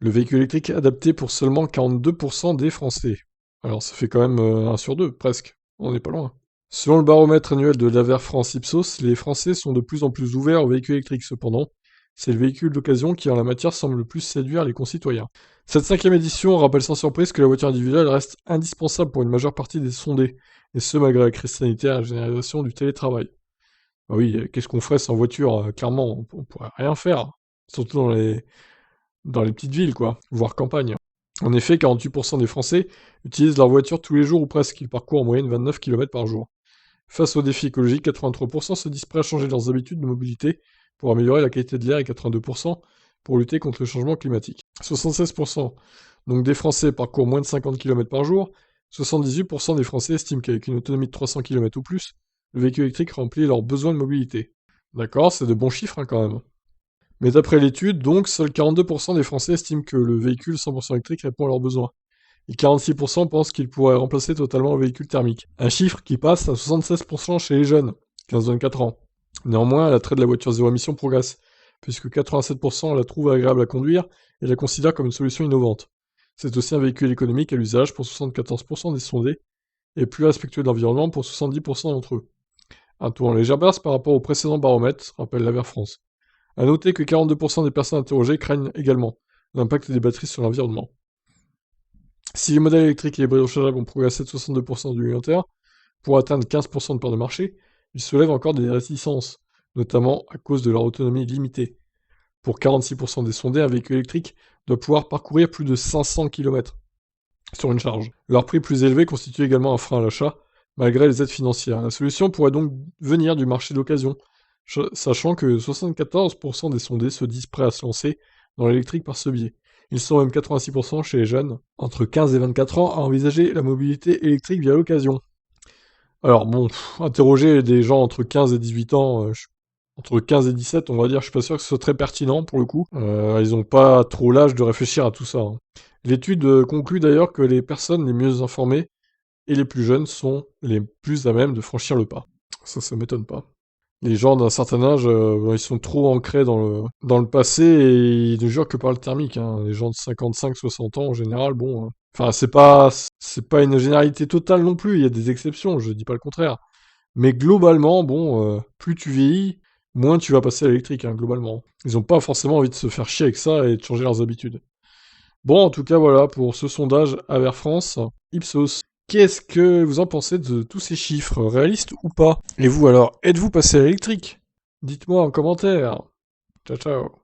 Le véhicule électrique adapté pour seulement 42% des Français. Alors ça fait quand même 1 sur 2, presque. On n'est pas loin. Selon le baromètre annuel de l'Aver France Ipsos, les Français sont de plus en plus ouverts aux véhicules électriques cependant. C'est le véhicule d'occasion qui en la matière semble le plus séduire les concitoyens. Cette 5e édition rappelle sans surprise que la voiture individuelle reste indispensable pour une majeure partie des sondés, et ce malgré la crise sanitaire et la généralisation du télétravail. Bah oui, qu'est-ce qu'on ferait sans voiture? Clairement, on pourrait rien faire, surtout dans les petites villes, quoi, voire campagne. En effet, 48% des Français utilisent leur voiture tous les jours ou presque, ils parcourent en moyenne 29 km par jour. Face aux défis écologiques, 83% se disent prêts à changer leurs habitudes de mobilité pour améliorer la qualité de l'air et 82% pour lutter contre le changement climatique. 76% donc des Français parcourent moins de 50 km par jour. 78% des Français estiment qu'avec une autonomie de 300 km ou plus, le véhicule électrique remplit leurs besoins de mobilité. D'accord, c'est de bons chiffres quand même. Mais d'après l'étude, donc, seuls 42% des Français estiment que le véhicule 100% électrique répond à leurs besoins. Et 46% pensent qu'il pourrait remplacer totalement le véhicule thermique. Un chiffre qui passe à 76% chez les jeunes, 15-24 ans. Néanmoins, l'attrait de la voiture zéro émission progresse, puisque 87% la trouvent agréable à conduire et la considèrent comme une solution innovante. C'est aussi un véhicule économique à l'usage pour 74% des sondés, et plus respectueux de l'environnement pour 70% d'entre eux. Un tour en légère baisse par rapport au précédent baromètre, rappelle l'Aver France. A noter que 42% des personnes interrogées craignent également l'impact des batteries sur l'environnement. Si les modèles électriques et hybrides rechargeables ont progressé de 62% du milliampère pour atteindre 15% de part de marché, ils soulèvent encore des réticences, notamment à cause de leur autonomie limitée. Pour 46% des sondés, un véhicule électrique doit pouvoir parcourir plus de 500 km sur une charge. Leur prix plus élevé constitue également un frein à l'achat, malgré les aides financières. La solution pourrait donc venir du marché d'occasion, sachant que 74% des sondés se disent prêts à se lancer dans l'électrique par ce biais. Ils sont même 86% chez les jeunes, entre 15 et 24 ans, à envisager la mobilité électrique via l'occasion. Alors bon, interroger des gens entre 15 et 18 ans, entre 15 et 17, on va dire, je suis pas sûr que ce soit très pertinent pour le coup. Ils ont pas trop l'âge de réfléchir à tout ça, hein. L'étude conclut d'ailleurs que les personnes les mieux informées et les plus jeunes sont les plus à même de franchir le pas. Ça m'étonne pas. Les gens d'un certain âge, ils sont trop ancrés dans le passé et ils ne jurent que par le thermique, hein. Les gens de 55-60 ans, en général, bon, enfin, c'est pas une généralité totale non plus, il y a des exceptions, je dis pas le contraire. Mais globalement, bon, plus tu vieillis, moins tu vas passer à l'électrique, hein, globalement. Ils ont pas forcément envie de se faire chier avec ça et de changer leurs habitudes. Bon, en tout cas, voilà pour ce sondage Aver France, Ipsos. Qu'est-ce que vous en pensez de tous ces chiffres, réalistes ou pas? Et vous alors, êtes-vous passé à l'électrique? Dites-moi en commentaire. Ciao ciao.